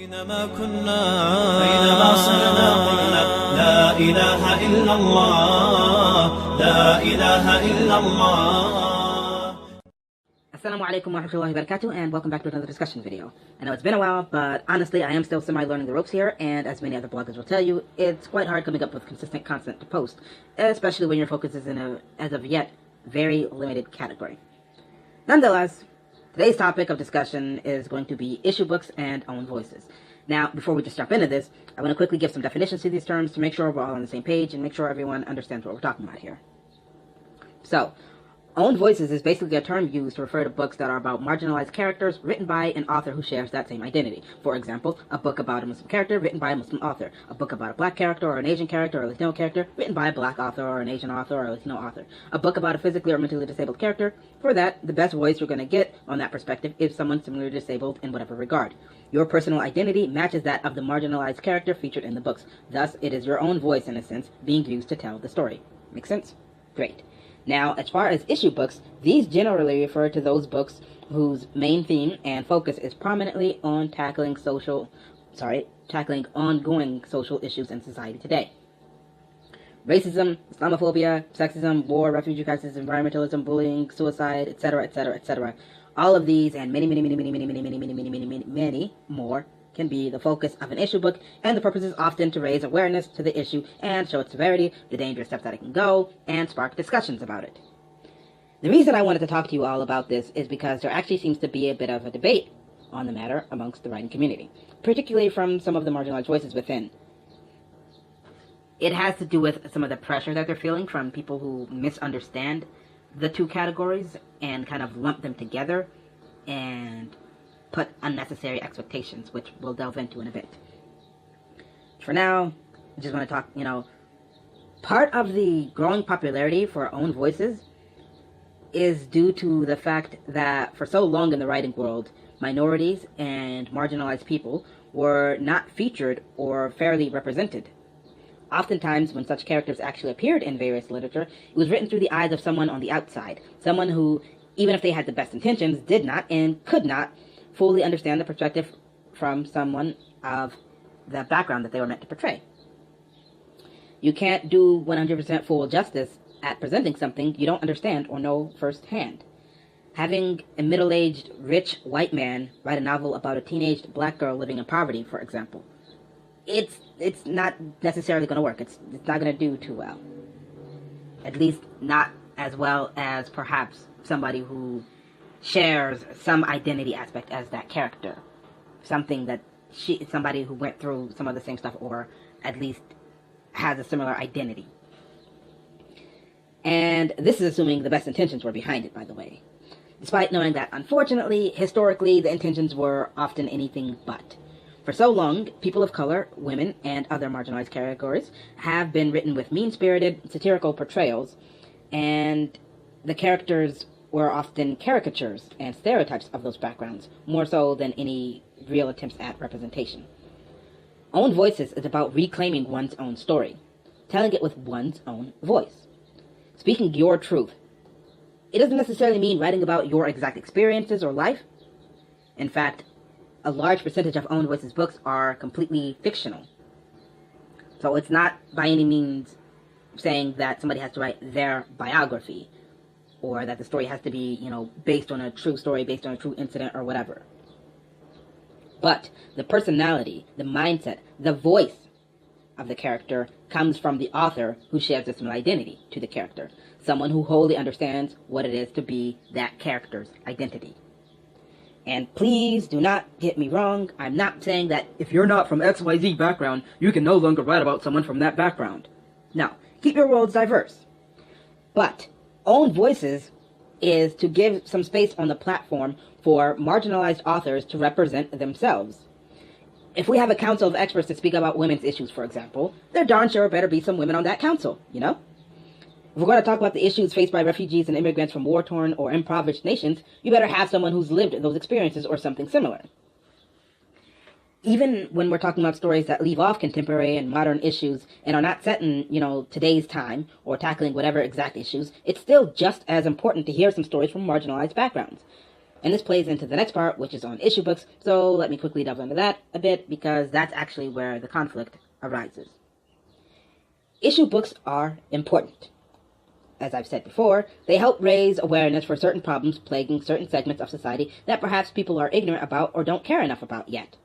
أينما كنا أينما صرنا قلنا لا إله إلا الله لا إله إلا الله. Assalamu alaikum wa rahmatullahi wa barakatuh, and welcome back to another discussion video. I know it's been a while, but honestly I am still semi-learning the ropes here, and as many other bloggers will tell you, it's quite hard coming up with consistent content to post, especially when your focus is in a, as of yet, very limited category. Nonetheless, today's topic of discussion is going to be issue books and own voices. Now, before we just jump into this, I want to quickly give some definitions to these terms to make sure we're all on the same page and make sure everyone understands what we're talking about here. So, own voices is basically a term used to refer to books that are about marginalized characters written by an author who shares that same identity. For example, a book about a Muslim character written by a Muslim author. A book about a black character or an Asian character or a Latino character written by a black author or an Asian author or a Latino author. A book about a physically or mentally disabled character. For that, the best voice you're going to get on that perspective is someone similarly disabled in whatever regard. Your personal identity matches that of the marginalized character featured in the books. Thus, it is your own voice, in a sense, being used to tell the story. Make sense? Great. Now, as far as issue books, these generally refer to those books whose main theme and focus is prominently on tackling ongoing social issues in society today. Racism, Islamophobia, sexism, war, refugee crisis, environmentalism, bullying, suicide, etc., etc., etc. All of these and many more can be the focus of an issue book, and the purpose is often to raise awareness to the issue and show its severity, the dangerous steps that it can go, and spark discussions about it. The reason I wanted to talk to you all about this is because there actually seems to be a bit of a debate on the matter amongst the writing community, particularly from some of the marginalized voices within. It has to do with some of the pressure that they're feeling from people who misunderstand the two categories and kind of lump them together and put unnecessary expectations, which we'll delve into in a bit. For now, I just want to talk, part of the growing popularity for own voices is due to the fact that for so long in the writing world, minorities and marginalized people were not featured or fairly represented. Oftentimes, when such characters actually appeared in various literature, it was written through the eyes of someone on the outside, someone who, even if they had the best intentions, did not and could not fully understand the perspective from someone of the background that they were meant to portray. You can't do 100% full justice at presenting something you don't understand or know firsthand. Having a middle-aged, rich white man write a novel about a teenaged black girl living in poverty, for example, it's not necessarily going to work. It's not going to do too well. At least not as well as perhaps somebody who shares some identity aspect as that character. Somebody who went through some of the same stuff, or at least has a similar identity. And this is assuming the best intentions were behind it, by the way. Despite knowing that, unfortunately, historically, the intentions were often anything but. For so long, people of color, women, and other marginalized categories have been written with mean-spirited, satirical portrayals, and the characters were often caricatures and stereotypes of those backgrounds, more so than any real attempts at representation. Own voices is about reclaiming one's own story, telling it with one's own voice, speaking your truth. It doesn't necessarily mean writing about your exact experiences or life. In fact, a large percentage of own voices books are completely fictional. So it's not by any means saying that somebody has to write their biography, or that the story has to be, based on a true story, based on a true incident, or whatever. But the personality, the mindset, the voice of the character comes from the author who shares a similar identity to the character. Someone who wholly understands what it is to be that character's identity. And please do not get me wrong, I'm not saying that if you're not from XYZ background, you can no longer write about someone from that background. No, keep your worlds diverse. But own voices is to give some space on the platform for marginalized authors to represent themselves. If we have a council of experts to speak about women's issues, for example, there darn sure better be some women on that council, If we're going to talk about the issues faced by refugees and immigrants from war-torn or impoverished nations, you better have someone who's lived those experiences or something similar. Even when we're talking about stories that leave off contemporary and modern issues and are not set in, today's time or tackling whatever exact issues, it's still just as important to hear some stories from marginalized backgrounds. And this plays into the next part, which is on issue books, so let me quickly delve into that a bit, because that's actually where the conflict arises. Issue books are important. As I've said before, they help raise awareness for certain problems plaguing certain segments of society that perhaps people are ignorant about or don't care enough about yet.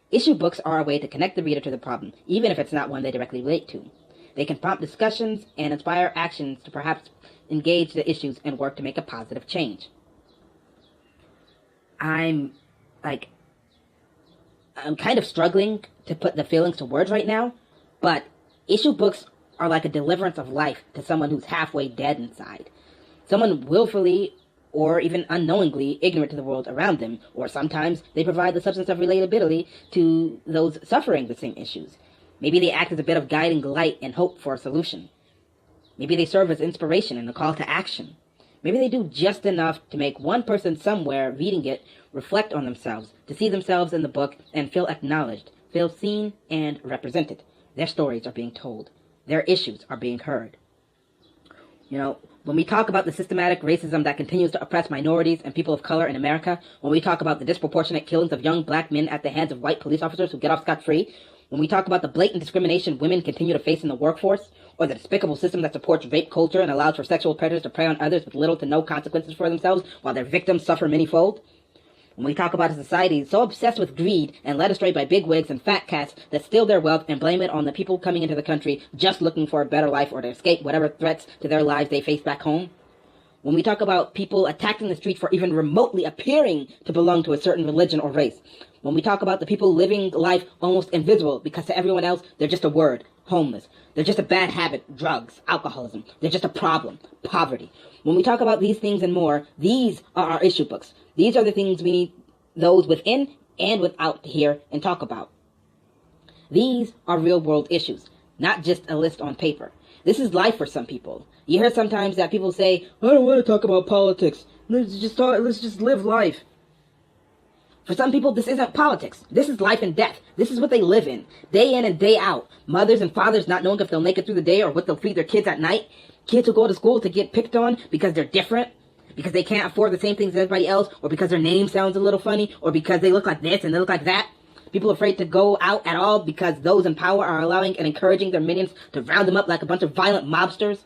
Issue books are a way to connect the reader to the problem, even if it's not one they directly relate to. They can prompt discussions and inspire actions to perhaps engage the issues and work to make a positive change. I'm kind of struggling to put the feelings to words right now, but issue books are like a deliverance of life to someone who's halfway dead inside. Someone willfully or even unknowingly ignorant to the world around them, or sometimes they provide the substance of relatability to those suffering the same issues. Maybe they act as a bit of guiding light and hope for a solution. Maybe they serve as inspiration and a call to action. Maybe they do just enough to make one person somewhere reading it reflect on themselves, to see themselves in the book and feel acknowledged, feel seen and represented. Their stories are being told. Their issues are being heard. When we talk about the systematic racism that continues to oppress minorities and people of color in America, when we talk about the disproportionate killings of young black men at the hands of white police officers who get off scot-free, when we talk about the blatant discrimination women continue to face in the workforce, or the despicable system that supports rape culture and allows for sexual predators to prey on others with little to no consequences for themselves while their victims suffer manyfold, when we talk about a society so obsessed with greed and led astray by bigwigs and fat cats that steal their wealth and blame it on the people coming into the country just looking for a better life or to escape whatever threats to their lives they face back home, when we talk about people attacking the streets for even remotely appearing to belong to a certain religion or race, when we talk about the people living life almost invisible because to everyone else they're just a word, homeless, they're just a bad habit, drugs, alcoholism, they're just a problem, poverty. When we talk about these things and more, these are our issue books. These are the things we need those within and without to hear and talk about. These are real-world issues, not just a list on paper. This is life for some people. You hear sometimes that people say, I don't want to talk about politics. Let's just live life. For some people, this isn't politics. This is life and death. This is what they live in, day in and day out. Mothers and fathers not knowing if they'll make it through the day or what they'll feed their kids at night. Kids who go to school to get picked on because they're different, because they can't afford the same things as everybody else, or because their name sounds a little funny, or because they look like this and they look like that. People afraid to go out at all because those in power are allowing and encouraging their minions to round them up like a bunch of violent mobsters.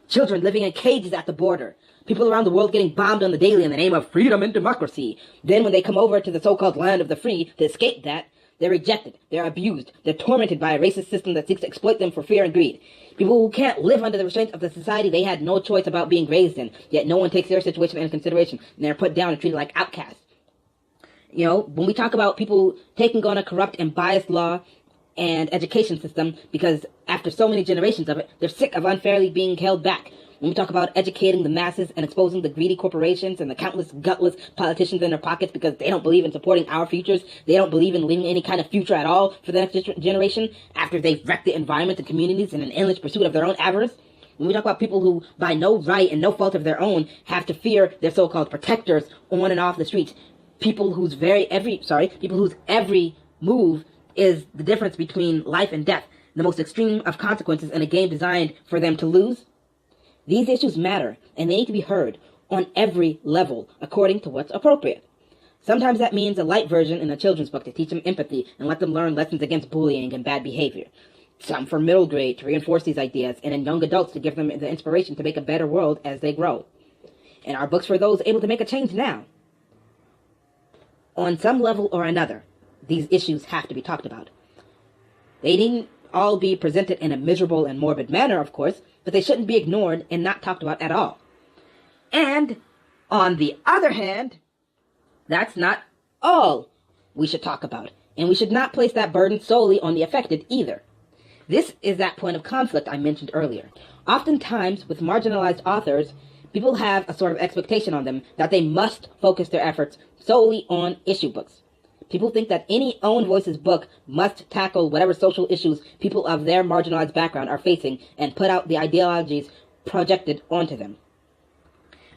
Children living in cages at the border. People around the world getting bombed on the daily in the name of freedom and democracy. Then when they come over to the so-called land of the free to escape that, they're rejected, they're abused, they're tormented by a racist system that seeks to exploit them for fear and greed. People who can't live under the restraints of the society they had no choice about being raised in, yet no one takes their situation into consideration, and they're put down and treated like outcasts. When we talk about people taking on a corrupt and biased law and education system because after so many generations of it, they're sick of unfairly being held back. When we talk about educating the masses and exposing the greedy corporations and the countless gutless politicians in their pockets because they don't believe in supporting our futures, they don't believe in leaving any kind of future at all for the next generation after they've wrecked the environment and communities in an endless pursuit of their own avarice. When we talk about people who, by no right and no fault of their own, have to fear their so-called protectors on and off the streets, people whose every move is the difference between life and death, the most extreme of consequences in a game designed for them to lose. These issues matter, and they need to be heard on every level, according to what's appropriate. Sometimes that means a light version in a children's book to teach them empathy and let them learn lessons against bullying and bad behavior. Some for middle grade to reinforce these ideas, and in young adults to give them the inspiration to make a better world as they grow. And our books for those able to make a change now. On some level or another, these issues have to be talked about. They needn't all be presented in a miserable and morbid manner, of course, but they shouldn't be ignored and not talked about at all. And, on the other hand, that's not all we should talk about, and we should not place that burden solely on the affected either. This is that point of conflict I mentioned earlier. Oftentimes, with marginalized authors, people have a sort of expectation on them that they must focus their efforts solely on issue books. People think that any Own Voices book must tackle whatever social issues people of their marginalized background are facing and put out the ideologies projected onto them.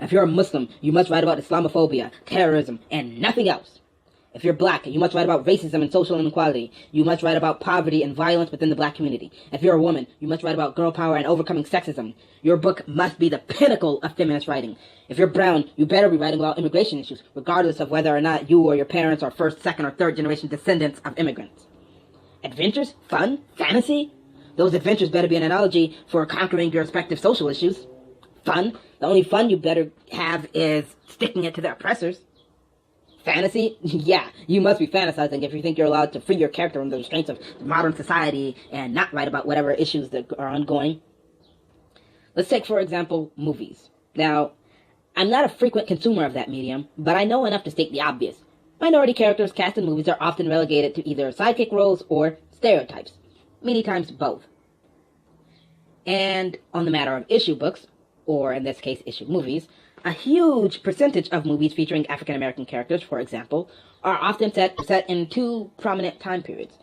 If you're a Muslim, you must write about Islamophobia, terrorism, and nothing else. If you're black, you must write about racism and social inequality. You must write about poverty and violence within the black community. If you're a woman, you must write about girl power and overcoming sexism. Your book must be the pinnacle of feminist writing. If you're brown, you better be writing about immigration issues, regardless of whether or not you or your parents are first, second, or third generation descendants of immigrants. Adventures? Fun? Fantasy? Those adventures better be an analogy for conquering your respective social issues. Fun? The only fun you better have is sticking it to the oppressors. Fantasy? Yeah, you must be fantasizing if you think you're allowed to free your character from the restraints of modern society and not write about whatever issues that are ongoing. Let's take, for example, movies. Now, I'm not a frequent consumer of that medium, but I know enough to state the obvious. Minority characters cast in movies are often relegated to either sidekick roles or stereotypes. Many times both. And on the matter of issue books, or in this case issue movies, a huge percentage of movies featuring African American characters, for example, are often set in two prominent time periods.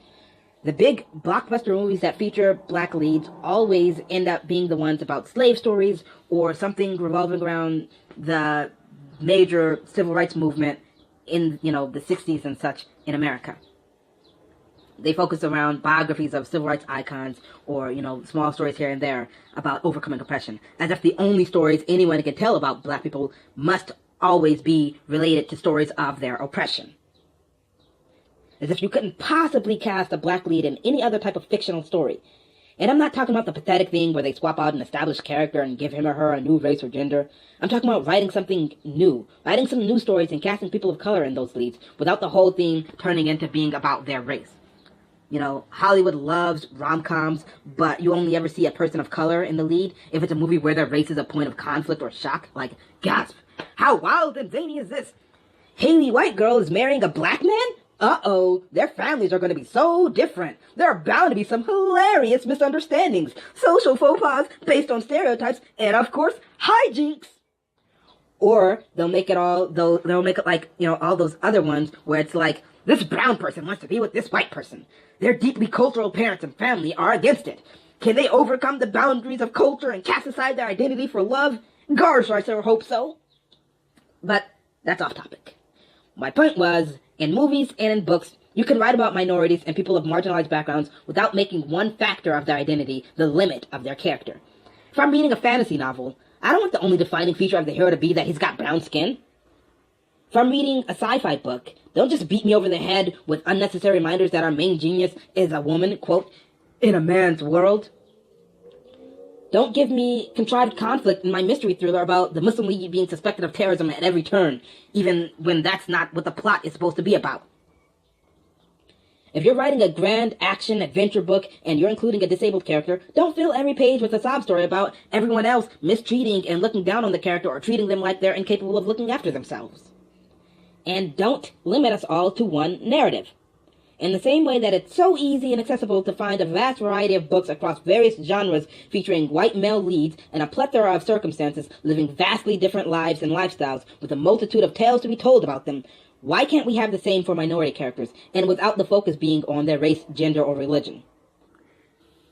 The big blockbuster movies that feature black leads always end up being the ones about slave stories or something revolving around the major civil rights movement in, the 60s and such in America. They focus around biographies of civil rights icons or, small stories here and there about overcoming oppression, as if the only stories anyone can tell about black people must always be related to stories of their oppression. As if you couldn't possibly cast a black lead in any other type of fictional story. And I'm not talking about the pathetic thing where they swap out an established character and give him or her a new race or gender. I'm talking about writing something new, writing some new stories and casting people of color in those leads without the whole thing turning into being about their race. Hollywood loves rom-coms, but you only ever see a person of color in the lead if it's a movie where their race is a point of conflict or shock. Like, gasp, how wild and zany is this? Haley White Girl is marrying a black man? Uh-oh, their families are going to be so different. There are bound to be some hilarious misunderstandings, social faux pas based on stereotypes, and of course, hijinks. Or they'll make it like, all those other ones where it's like, this brown person wants to be with this white person. Their deeply cultural parents and family are against it. Can they overcome the boundaries of culture and cast aside their identity for love? Gosh, I sure hope so. But that's off topic. My point was, in movies and in books, you can write about minorities and people of marginalized backgrounds without making one factor of their identity the limit of their character. If I'm reading a fantasy novel, I don't want the only defining feature of the hero to be that he's got brown skin. If I'm reading a sci-fi book, don't just beat me over the head with unnecessary reminders that our main genius is a woman, quote, in a man's world. Don't give me contrived conflict in my mystery thriller about the Muslim League being suspected of terrorism at every turn, even when that's not what the plot is supposed to be about. If you're writing a grand action adventure book and you're including a disabled character, don't fill every page with a sob story about everyone else mistreating and looking down on the character or treating them like they're incapable of looking after themselves. And don't limit us all to one narrative. In the same way that it's so easy and accessible to find a vast variety of books across various genres featuring white male leads and a plethora of circumstances living vastly different lives and lifestyles with a multitude of tales to be told about them, why can't we have the same for minority characters, and without the focus being on their race, gender, or religion?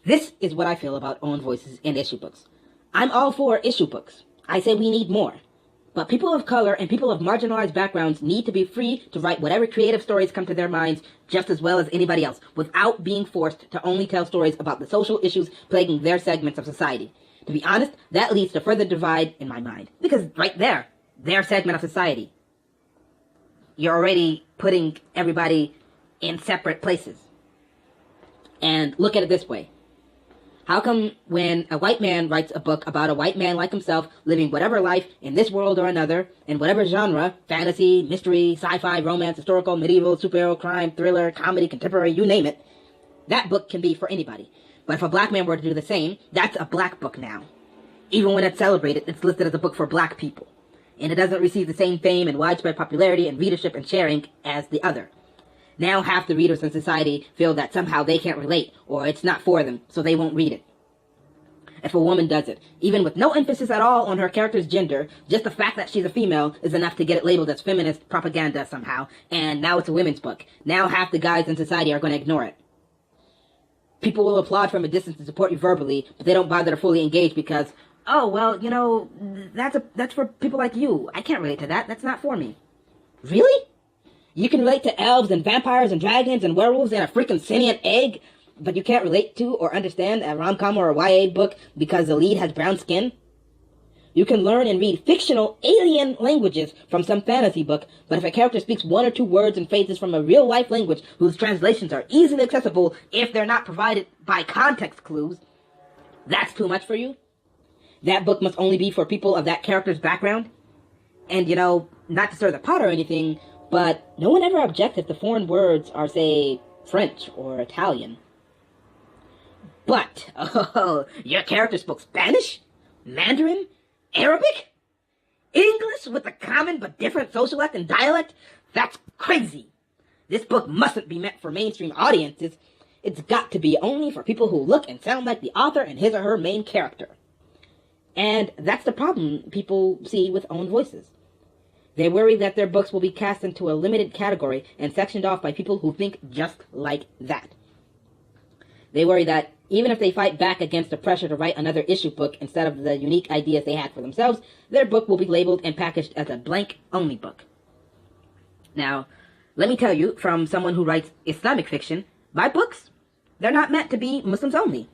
This is what I feel about own voices in issue books. I'm all for issue books. I say we need more. But people of color and people of marginalized backgrounds need to be free to write whatever creative stories come to their minds just as well as anybody else, without being forced to only tell stories about the social issues plaguing their segments of society. To be honest, that leads to further divide in my mind. Because right there, their segment of society, you're already putting everybody in separate places. And look at it this way. How come when a white man writes a book about a white man like himself living whatever life in this world or another, in whatever genre, fantasy, mystery, sci-fi, romance, historical, medieval, superhero, crime, thriller, comedy, contemporary, you name it, that book can be for anybody. But if a black man were to do the same, that's a black book now. Even when it's celebrated, it's listed as a book for black people. And it doesn't receive the same fame and widespread popularity and readership and sharing as the other. Now half the readers in society feel that somehow they can't relate, or it's not for them, so they won't read it. If a woman does it, even with no emphasis at all on her character's gender, just the fact that she's a female is enough to get it labeled as feminist propaganda somehow, and now it's a women's book. Now half the guys in society are going to ignore it. People will applaud from a distance and support you verbally, but they don't bother to fully engage because, oh, well, that's for people like you. I can't relate to that. That's not for me. Really? You can relate to elves and vampires and dragons and werewolves and a freaking sentient egg, but you can't relate to or understand a rom-com or a YA book because the lead has brown skin? You can learn and read fictional alien languages from some fantasy book, but if a character speaks one or two words and phrases from a real-life language whose translations are easily accessible if they're not provided by context clues, that's too much for you? That book must only be for people of that character's background? And, not to stir the pot or anything, but no one ever objects if the foreign words are, say, French or Italian. But, your character spoke Spanish? Mandarin? Arabic? English with a common but different sociolect and dialect? That's crazy. This book mustn't be meant for mainstream audiences. It's got to be only for people who look and sound like the author and his or her main character. And that's the problem people see with own voices. They worry that their books will be cast into a limited category and sectioned off by people who think just like that. They worry that even if they fight back against the pressure to write another issue book instead of the unique ideas they had for themselves, their book will be labeled and packaged as a blank-only book. Now, let me tell you, from someone who writes Islamic fiction, my books, they're not meant to be Muslims only.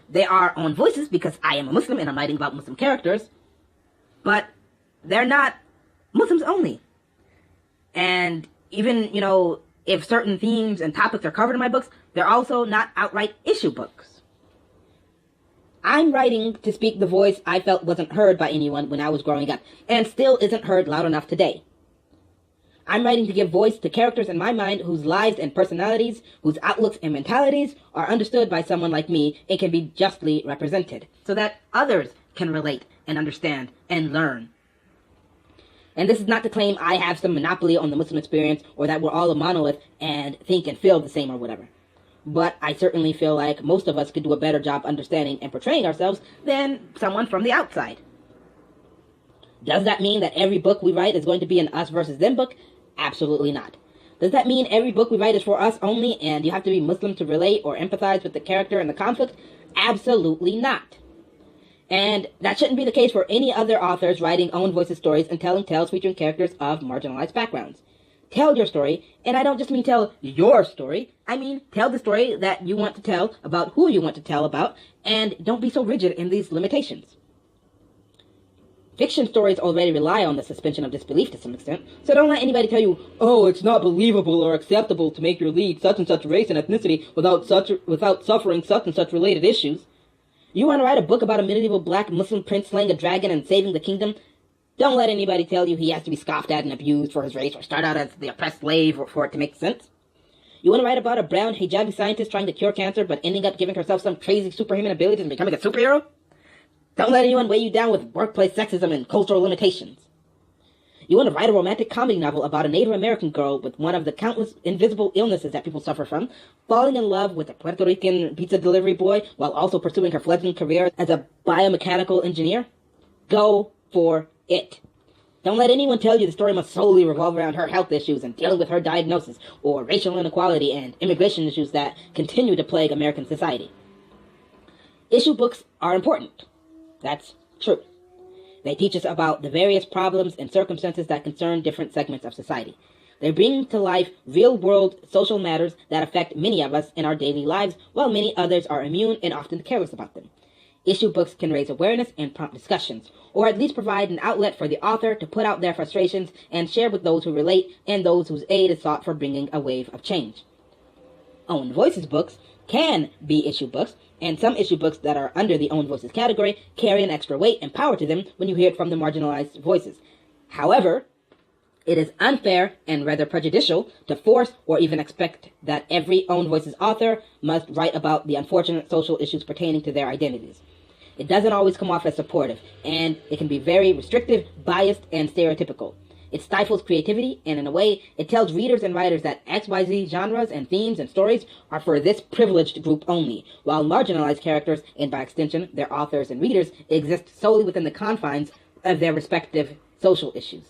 They are own voices because I am a Muslim and I'm writing about Muslim characters, but they're not Muslims only. And even, if certain themes and topics are covered in my books, they're also not outright issue books. I'm writing to speak the voice I felt wasn't heard by anyone when I was growing up, and still isn't heard loud enough today. I'm writing to give voice to characters in my mind whose lives and personalities, whose outlooks and mentalities are understood by someone like me and can be justly represented, so that others can relate and understand and learn. And this is not to claim I have some monopoly on the Muslim experience or that we're all a monolith and think and feel the same or whatever. But I certainly feel like most of us could do a better job understanding and portraying ourselves than someone from the outside. Does that mean that every book we write is going to be an us versus them book? Absolutely not. Does that mean every book we write is for us only and you have to be Muslim to relate or empathize with the character and the conflict? Absolutely not. And that shouldn't be the case for any other authors writing own voices stories and telling tales featuring characters of marginalized backgrounds. Tell your story, and I don't just mean tell your story, I mean tell the story that you want to tell about who you want to tell about, and don't be so rigid in these limitations. Fiction stories already rely on the suspension of disbelief to some extent, so don't let anybody tell you, oh, it's not believable or acceptable to make your lead such and such race and ethnicity without suffering such and such related issues. You want to write a book about a medieval black Muslim prince slaying a dragon and saving the kingdom? Don't let anybody tell you he has to be scoffed at and abused for his race or start out as the oppressed slave for it to make sense. You want to write about a brown hijabi scientist trying to cure cancer but ending up giving herself some crazy superhuman abilities and becoming a superhero? Don't let anyone weigh you down with workplace sexism and cultural limitations. You want to write a romantic comedy novel about a Native American girl with one of the countless invisible illnesses that people suffer from, falling in love with a Puerto Rican pizza delivery boy while also pursuing her fledgling career as a biomechanical engineer? Go for it. Don't let anyone tell you the story must solely revolve around her health issues and dealing with her diagnosis, or racial inequality and immigration issues that continue to plague American society. Issue books are important. That's true. They teach us about the various problems and circumstances that concern different segments of society. They bring to life real-world social matters that affect many of us in our daily lives, while many others are immune and often careless about them. Issue books can raise awareness and prompt discussions, or at least provide an outlet for the author to put out their frustrations and share with those who relate and those whose aid is sought for bringing a wave of change. Own Voices books can be issue books, and some issue books that are under the Own Voices category carry an extra weight and power to them when you hear it from the marginalized voices. However, it is unfair and rather prejudicial to force or even expect that every Own Voices author must write about the unfortunate social issues pertaining to their identities. It doesn't always come off as supportive, and it can be very restrictive, biased, and stereotypical. It stifles creativity, and in a way, it tells readers and writers that XYZ genres and themes and stories are for this privileged group only, while marginalized characters, and by extension, their authors and readers, exist solely within the confines of their respective social issues.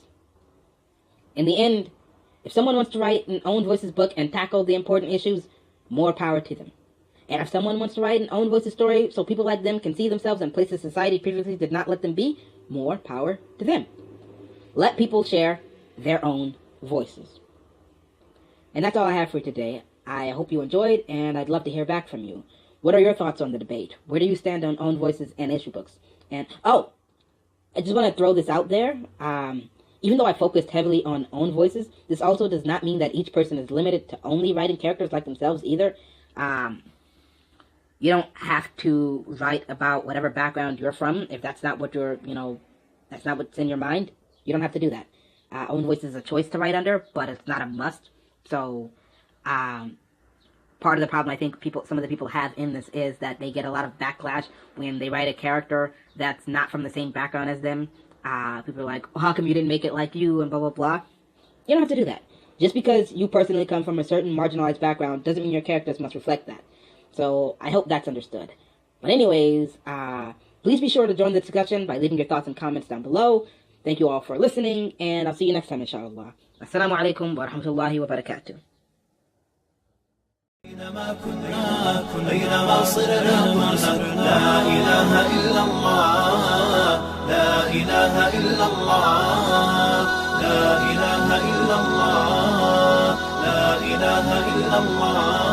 In the end, if someone wants to write an Own Voices book and tackle the important issues, more power to them. And if someone wants to write an Own Voices story so people like them can see themselves in places society previously did not let them be, more power to them. Let people share their own voices. And that's all I have for today. I hope you enjoyed, and I'd love to hear back from you. What are your thoughts on the debate? Where do you stand on own voices and issue books? And, oh, I just want to throw this out there. Even though I focused heavily on own voices, this also does not mean that each person is limited to only writing characters like themselves either. You don't have to write about whatever background you're from if that's not what you're, that's not what's in your mind. You don't have to do that. Own voice is a choice to write under, but it's not a must. So, part of the problem I think some of the people have in this is that they get a lot of backlash when they write a character that's not from the same background as them. People are like, how come you didn't make it like you, and blah, blah, blah. You don't have to do that. Just because you personally come from a certain marginalized background doesn't mean your characters must reflect that. So, I hope that's understood. But anyways, please be sure to join the discussion by leaving your thoughts and comments down below. Thank you all for listening, and I'll see you next time, inshallah. Assalamu alaikum wa rahmatullahi wa barakatuh. أينما كنا أينما صرنا لا إله إلا الله لا إله إلا الله لا إله إلا الله لا إله إلا الله